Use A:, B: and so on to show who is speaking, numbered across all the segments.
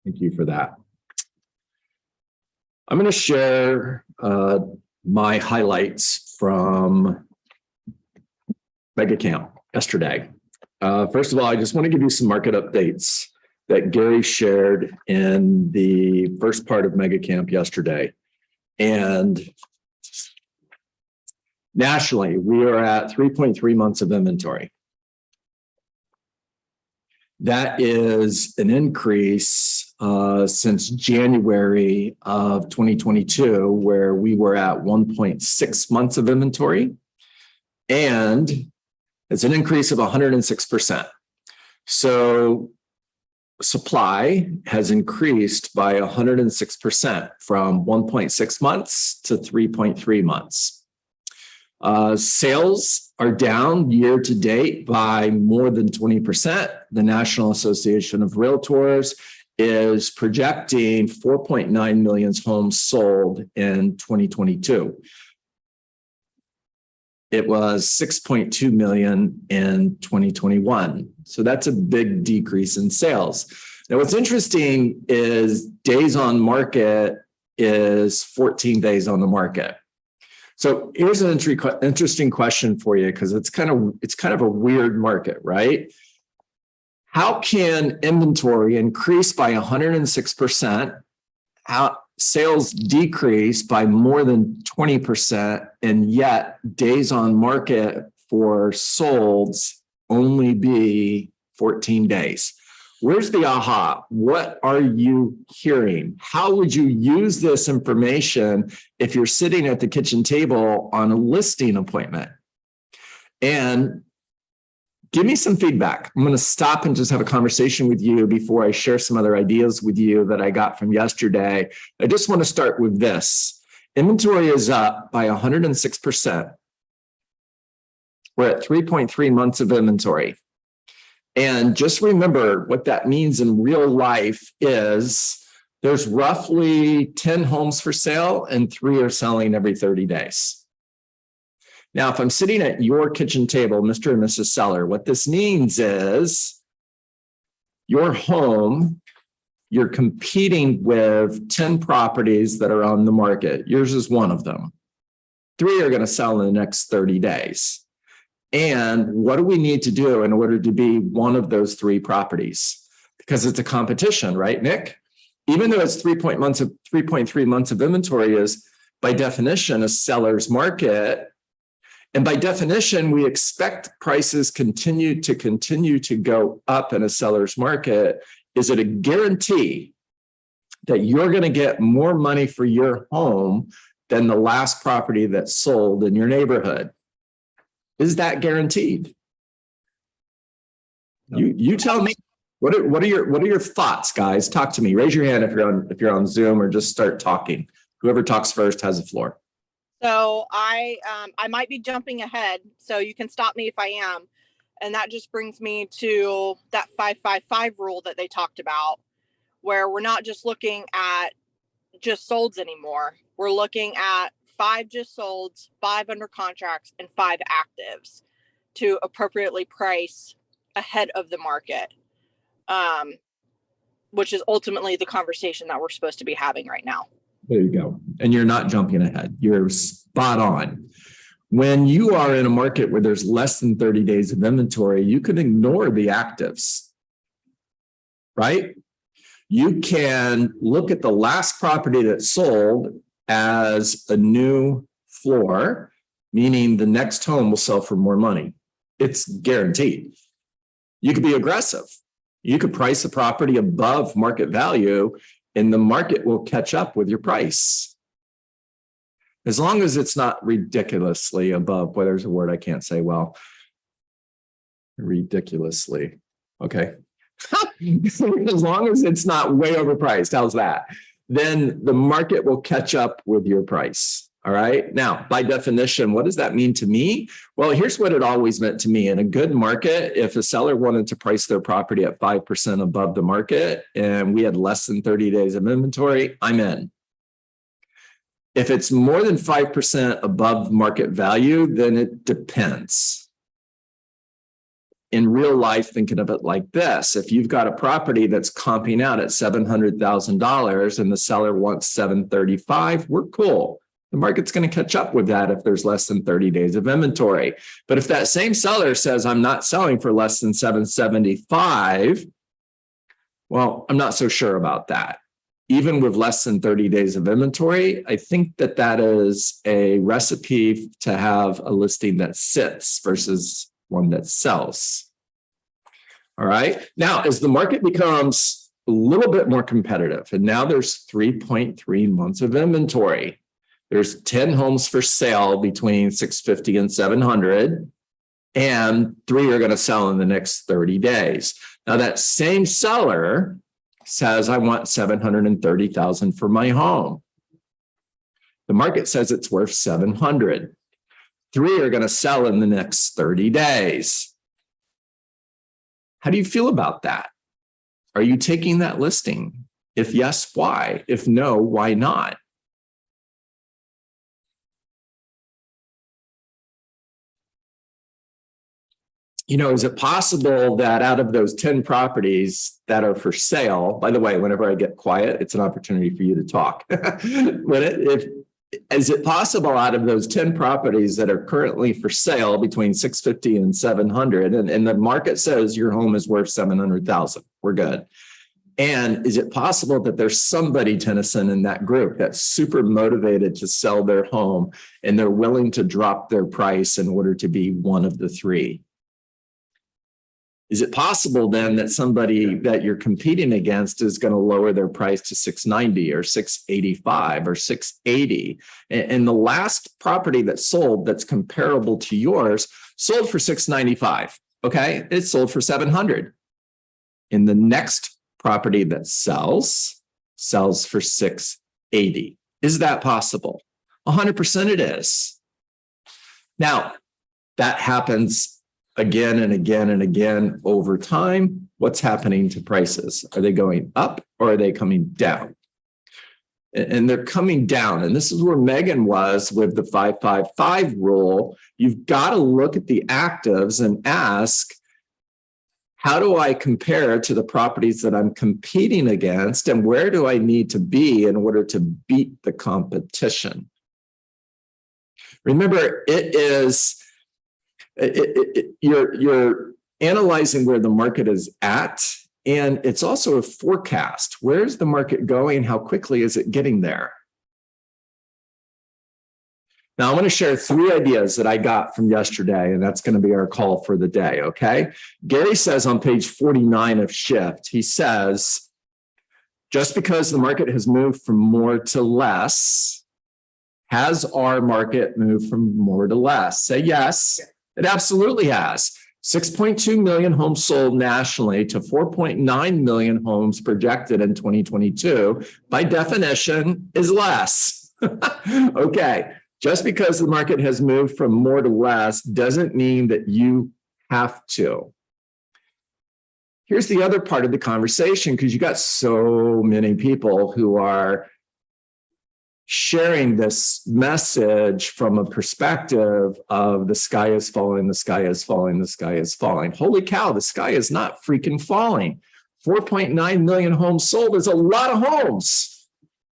A: Thank you for that. I'm going to share my highlights from MegaCamp yesterday. First of all, I just want to give you some market updates that Gary shared in the first part of MegaCamp yesterday. And nationally, we are at 3.3 months of inventory. That is an increase since January of 2022, where we were at 1.6 months of inventory. And it's an increase of 106%. So supply has increased by 106% from 1.6 months to 3.3 months. Sales are down year to date by more than 20%. The National Association of Realtors is projecting 4.9 million homes sold in 2022. It was 6.2 million in 2021. So that's a big decrease in sales. Now, what's interesting is days on market is 14 days on the market. So here's an interesting question for you, because it's kind of a weird market, right? How can inventory increase by 106%? How sales decrease by more than 20%, and yet days on market for solds only be 14 days? Where's the aha? What are you hearing? How would you use this information if you're sitting at the kitchen table on a listing appointment? And give me some feedback. I'm going to stop and just have a conversation with you before I share some other ideas with you that I got from yesterday. I just want to start with this. Inventory is up by 106%. We're at 3.3 months of inventory. And just remember what that means in real life is there's roughly 10 homes for sale and 3 are selling every 30 days. Now, if I'm sitting at your kitchen table, Mr. and Mrs. Seller, what this means is your home, you're competing with 10 properties that are on the market. Yours is one of them. 3 are going to sell in the next 30 days. And what do we need to do in order to be one of those 3 properties? Because it's a competition, right, Nick? Even though it's 3.3 months of inventory is by definition a seller's market. And by definition, we expect prices continue to go up in a seller's market. Is it a guarantee that you're going to get more money for your home than the last property that sold in your neighborhood? Is that guaranteed? No. You tell me. What are your thoughts, guys? Talk to me. Raise your hand if you're on Zoom, or just start talking. Whoever talks first has the floor.
B: So I might be jumping ahead, so you can stop me if I am. And that just brings me to that 5-5-5 rule that they talked about, where we're not just looking at just solds anymore. We're looking at 5 just solds, 5 under contracts, and 5 actives to appropriately price ahead of the market, which is ultimately the conversation that we're supposed to be having right now.
A: There you go. And you're not jumping ahead. You're spot on. When you are in a market where there's less than 30 days of inventory, you can ignore the actives, right? You can look at the last property that sold as a new floor, meaning the next home will sell for more money. It's guaranteed. You could be aggressive. You could price the property above market value, and the market will catch up with your price. As long as it's not ridiculously above, boy, there's a word I can't say well. Ridiculously. Okay. As long as it's not way overpriced, how's that? Then the market will catch up with your price. All right. Now, by definition, what does that mean to me? Well, here's what it always meant to me. In a good market, if a seller wanted to price their property at 5% above the market and we had less than 30 days of inventory, I'm in. If it's more than 5% above market value, then it depends. in real life, thinking of it like this. If you've got a property that's comping out at $700,000 and the seller wants $735,000, we're cool. The market's going to catch up with that if there's less than 30 days of inventory. But if that same seller says, I'm not selling for less than $775,000, well, I'm not so sure about that. Even with less than 30 days of inventory, I think that that is a recipe to have a listing that sits versus one that sells. All right. Now, as the market becomes a little bit more competitive, and now there's 3.3 months of inventory. There's 10 homes for sale between 650 and 700, and 3 are going to sell in the next 30 days. Now, that same seller says, I want $730,000 for my home. The market says it's worth $700,000. 3 are going to sell in the next 30 days. How do you feel about that? Are you taking that listing? If yes, why? If no, why not? You know, is it possible that out of those 10 properties that are for sale, by the way, whenever I get quiet, it's an opportunity for you to talk. Is it possible out of those 10 properties that are currently for sale between 650 and 700, and the market says your home is worth 700,000, we're good. And is it possible that there's somebody, Tennyson, in that group that's super motivated to sell their home and they're willing to drop their price in order to be one of the 3? Is it possible then that somebody that you're competing against is going to lower their price to 690 or 685 or 680? And the last property that sold that's comparable to yours sold for 695. Okay, it sold for 700. And the next property that sells for 680. Is that possible? 100% it is. Now, that happens again and again and again over time. What's happening to prices? Are they going up or are they coming down? And they're coming down. And this is where Megan was with the 555 rule. You've got to look at the actives and ask, how do I compare to the properties that I'm competing against? And where do I need to be in order to beat the competition? Remember, you're analyzing where the market is at, and it's also a forecast. Where's the market going? How quickly is it getting there? Now, I want to share 3 ideas that I got from yesterday, and that's going to be our call for the day, okay? Gary says on page 49 of Shift, he says, just because the market has moved from more to less, has our market moved from more to less? Say yes. It absolutely has. 6.2 million homes sold nationally to 4.9 million homes projected in 2022, by definition, is less. Okay, just because the market has moved from more to less doesn't mean that you have to. Here's the other part of the conversation, because you got so many people who are sharing this message from a perspective of the sky is falling, the sky is falling, the sky is falling. Holy cow, the sky is not freaking falling. 4.9 million homes sold is a lot of homes.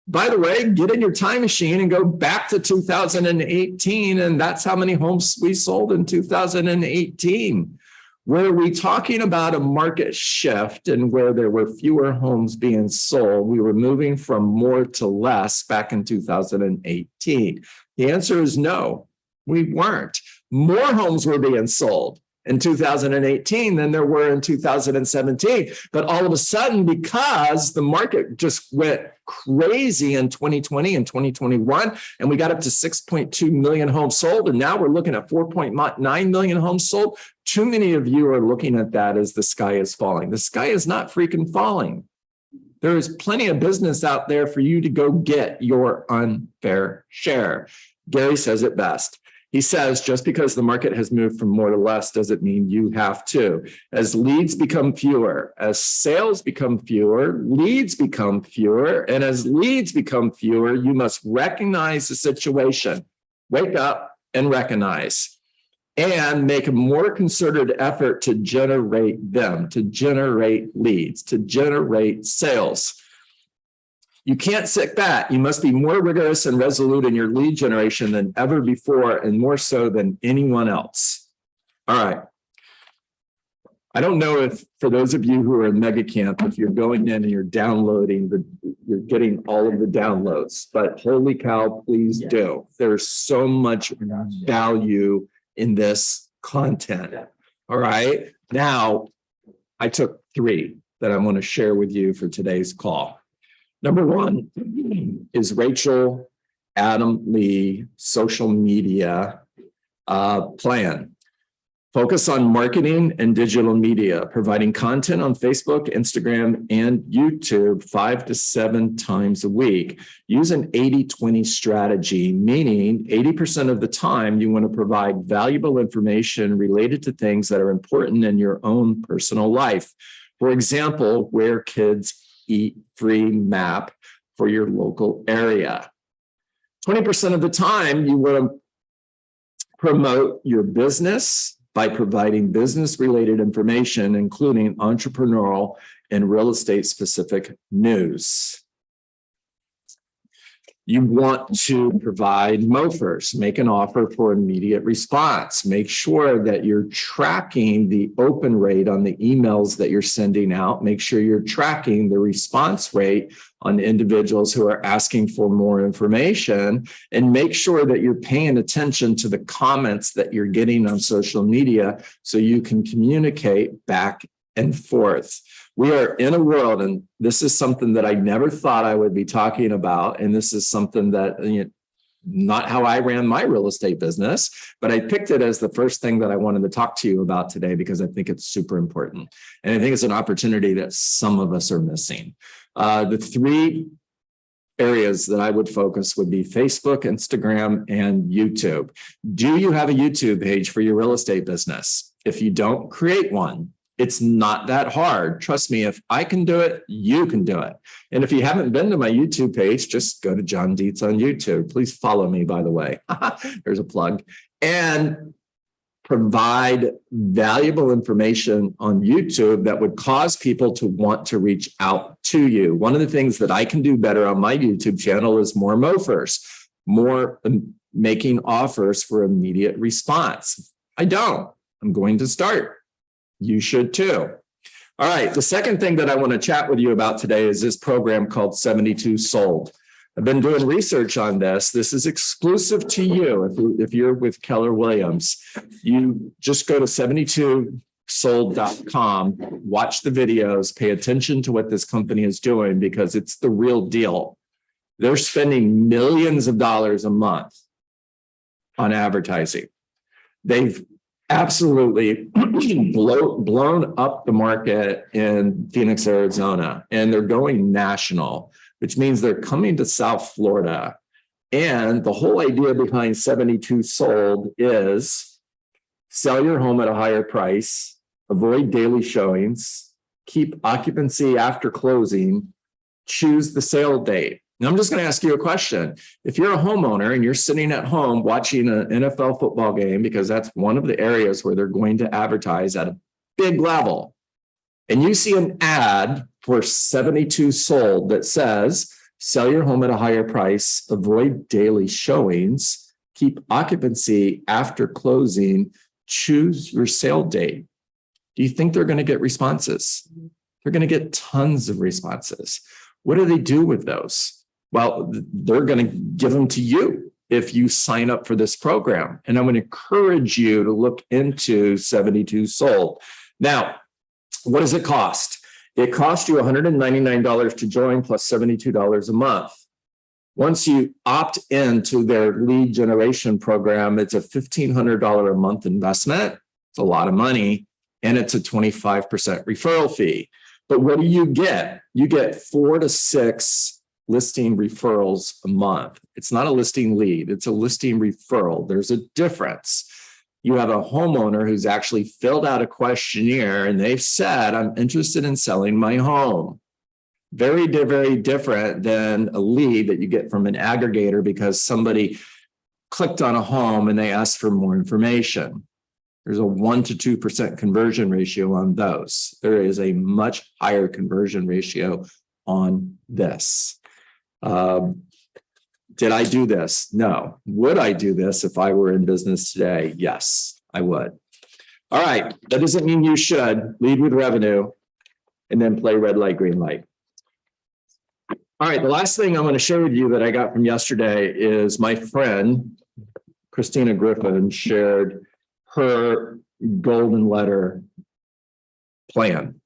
A: By the way, get in your time machine and go back to 2018, and that's how many homes we sold in 2018. Were we talking about a market shift and where there were fewer homes being sold? We were moving from more to less back in 2018. The answer is no, we weren't. More homes were being sold in 2018 than there were in 2017. But all of a sudden, because the market just went crazy in 2020 and 2021, and we got up to 6.2 million homes sold, and now we're looking at 4.9 million homes sold. Too many of you are looking at that as the sky is falling. The sky is not freaking falling. There is plenty of business out there for you to go get your unfair share. Gary says it best. He says, just because the market has moved from more to less doesn't mean you have to. As leads become fewer, as sales become fewer, leads become fewer, and as leads become fewer, you must recognize the situation. Wake up and recognize. and make a more concerted effort to generate them, to generate leads, to generate sales. You can't sit back. You must be more rigorous and resolute in your lead generation than ever before, and more so than anyone else. All right. I don't know if, for those of you who are in Mega Camp, if you're going in and you're downloading, you're getting all of the downloads, but holy cow, please do. There's so much value in this content. All right. Now, I took 3 that I want to share with you for today's call. Number 1 is Rachel Adam Lee social media plan. Focus on marketing and digital media, providing content on Facebook, Instagram, and YouTube 5 to 7 times a week. Use an 80-20 strategy, meaning 80% of the time you want to provide valuable information related to things that are important in your own personal life. For example, where kids eat free map for your local area. 20% of the time you want to promote your business by providing business-related information, including entrepreneurial and real estate-specific news. You want to provide MOFers, make an offer for immediate response. Make sure that you're tracking the open rate on the emails that you're sending out. Make sure you're tracking the response rate on individuals who are asking for more information, and make sure that you're paying attention to the comments that you're getting on social media so you can communicate back and forth. We are in a world, and this is something that I never thought I would be talking about, and this is something that, not how I ran my real estate business, but I picked it as the first thing that I wanted to talk to you about today because I think it's super important. And I think it's an opportunity that some of us are missing. The 3 areas that I would focus would be Facebook, Instagram, and YouTube. Do you have a YouTube page for your real estate business? If you don't, create one. It's not that hard. Trust me, if I can do it, you can do it. And if you haven't been to my YouTube page, just go to John Dietz on YouTube. Please follow me, by the way. There's a plug. And provide valuable information on YouTube that would cause people to want to reach out to you. One of the things that I can do better on my YouTube channel is more MOFers, more making offers for immediate response. I don't. I'm going to start. You should too. All right. The second thing that I want to chat with you about today is this program called 72 Sold. I've been doing research on this. This is exclusive to you. If you're with Keller Williams, you just go to 72sold.com, watch the videos, pay attention to what this company is doing because it's the real deal. They're spending millions of dollars a month on advertising. They've absolutely blown up the market in Phoenix, Arizona, and they're going national, which means they're coming to South Florida. And the whole idea behind 72 Sold is sell your home at a higher price, avoid daily showings, keep occupancy after closing, choose the sale date. Now, I'm just going to ask you a question. If you're a homeowner and you're sitting at home watching an NFL football game, because that's one of the areas where they're going to advertise at a big level, and you see an ad for 72 Sold that says, sell your home at a higher price, avoid daily showings, keep occupancy after closing, choose your sale date. Do you think they're going to get responses? They're going to get tons of responses. What do they do with those? Well, they're going to give them to you if you sign up for this program. And I'm going to encourage you to look into 72 Sold. Now, what does it cost? It costs you $199 to join plus $72 a month. Once you opt into their lead generation program, it's a $1,500 a month investment. It's a lot of money, and it's a 25% referral fee. But what do you get? You get 4 to 6 listing referrals a month. It's not a listing lead, it's a listing referral. There's a difference. You have a homeowner who's actually filled out a questionnaire and they've said, I'm interested in selling my home. Very, very different than a lead that you get from an aggregator because somebody clicked on a home and they asked for more information. There's a 1 to 2% conversion ratio on those. There is a much higher conversion ratio on this. Did I do this? No. Would I do this if I were in business today? Yes, I would. All right. That doesn't mean you should. Lead with revenue and then play red light, green light. All right. The last thing I'm going to share with you that I got from yesterday is my friend, Christina Griffin, shared her golden letter plan.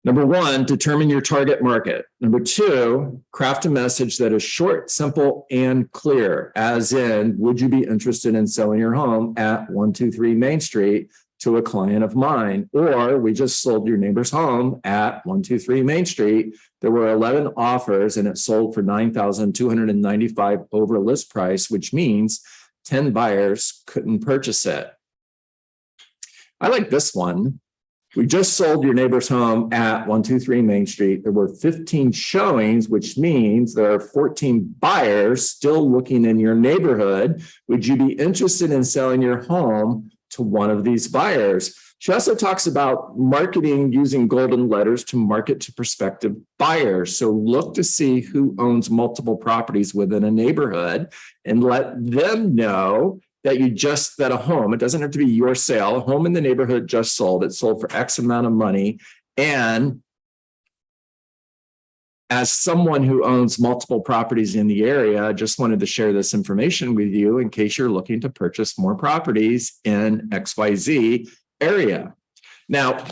A: Number one, determine your target market. Number two, craft a message that is short, simple, and clear. As in, would you be interested in selling your home at 123 Main Street to a client of mine? Or we just sold your neighbor's home at 123 Main Street. There were 11 offers and it sold for $9,295 over list price, which means 10 buyers couldn't purchase it. I like this one. We just sold your neighbor's home at 123 Main Street. There were 15 showings, which means there are 14 buyers still looking in your neighborhood. Would you be interested in selling your home to one of these buyers? She also talks about marketing using golden letters to market to prospective buyers. So look to see who owns multiple properties within a neighborhood and let them know that a home, it doesn't have to be your sale, a home in the neighborhood just sold. It sold for X amount of money. And as someone who owns multiple properties in the area, I just wanted to share this information with you in case you're looking to purchase more properties in XYZ area. Now,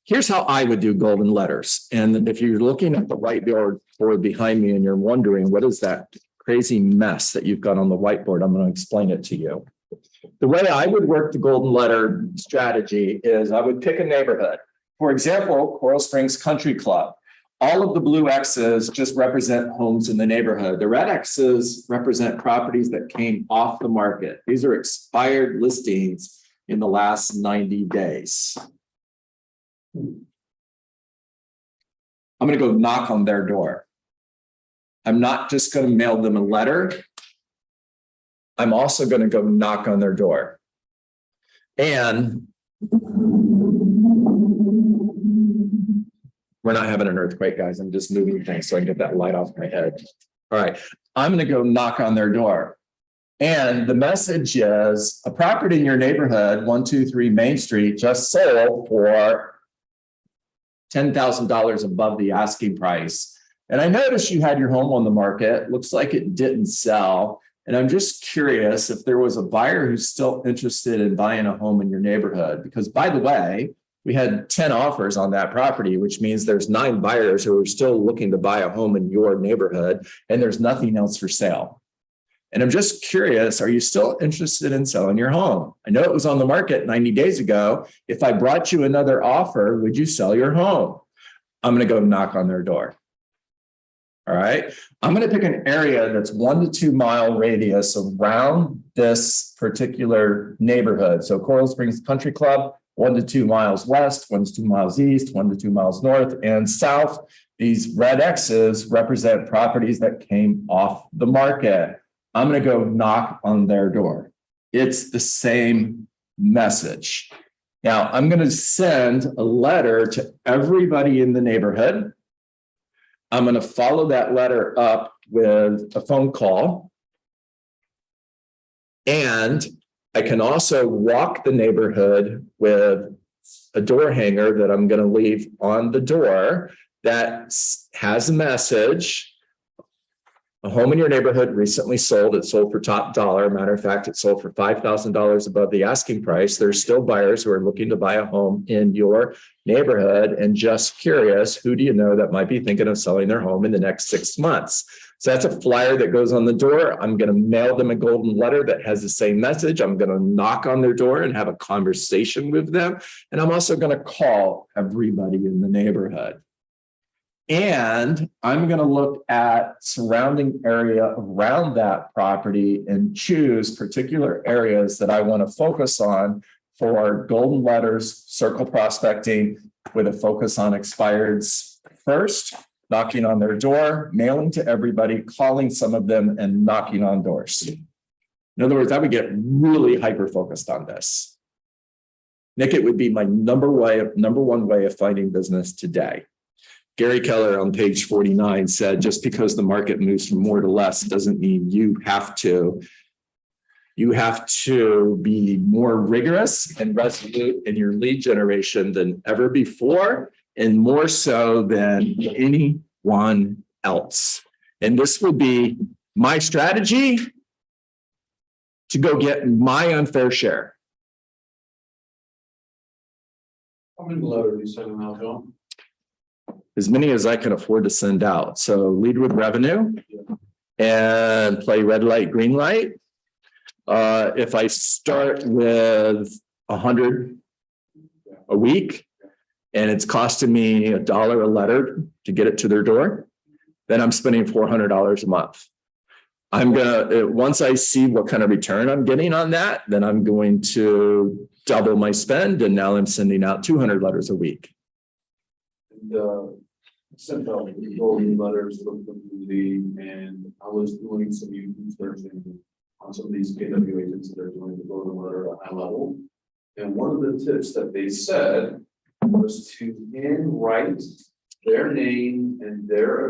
A: here's how I would do golden letters. And if you're looking at the whiteboard behind me and you're wondering, what is that crazy mess that you've got on the whiteboard? I'm going to explain it to you. The way I would work the golden letter strategy is I would pick a neighborhood. For example, Coral Springs Country Club. All of the blue X's just represent homes in the neighborhood. The red X's represent properties that came off the market. These are expired listings in the last 90 days. I'm going to go knock on their door. I'm not just going to mail them a letter. I'm also going to go knock on their door. And we're not having an earthquake, guys. I'm just moving things so I can get that light off my head. All right. I'm going to go knock on their door. And the message is a property in your neighborhood, 123 Main Street, just sold for $10,000 above the asking price. And I noticed you had your home on the market. Looks like it didn't sell. And I'm just curious if there was a buyer who's still interested in buying a home in your neighborhood. Because by the way, we had 10 offers on that property, which means there's 9 buyers who are still looking to buy a home in your neighborhood, and there's nothing else for sale. And I'm just curious, are you still interested in selling your home? I know it was on the market 90 days ago. If I brought you another offer, would you sell your home? I'm going to go knock on their door. All right. I'm going to pick an area that's 1 to 2 mile radius around this particular neighborhood. So Coral Springs Country Club, 1 to 2 miles west, 1 to 2 miles east, 1 to 2 miles north and south. These red X's represent properties that came off the market. I'm going to go knock on their door. It's the same message. Now, I'm going to send a letter to everybody in the neighborhood. I'm going to follow that letter up with a phone call. And I can also walk the neighborhood with a door hanger that I'm going to leave on the door that has a message. A home in your neighborhood recently sold. It sold for top dollar. Matter of fact, it sold for $5,000 above the asking price. There's still buyers who are looking to buy a home in your neighborhood. And just curious, who do you know that might be thinking of selling their home in the next 6 months? So that's a flyer that goes on the door. I'm going to mail them a golden letter that has the same message. I'm going to knock on their door and have a conversation with them. And I'm also going to call everybody in the neighborhood. And I'm going to look at surrounding area around that property and choose particular areas that I want to focus on for golden letters, circle prospecting with a focus on expireds first, knocking on their door, mailing to everybody, calling some of them and knocking on doors. In other words, I would get really hyper focused on this. Nick, it would be my number one way of finding business today. Gary Keller on page 49 said, just because the market moves from more to less doesn't mean you have to. You have to be more rigorous and resolute in your lead generation than ever before, and more so than anyone else. And this will be my strategy to go get my unfair share.
C: How many letters are you sending out, John?
A: As many as I can afford to send out. So lead with revenue and play red light, green light. If I start with 100 a week and it's costing me $1 a letter to get it to their door, then I'm spending $400 a month. Once I see what kind of return I'm getting on that, then I'm going to double my spend. And now I'm sending out 200 letters a week.
C: And sent out rolling letters from the community, and I was doing some YouTube searching on some of these KW agents that are doing the golden letter at a high level. And one of the tips that they said was to handwrite their name and their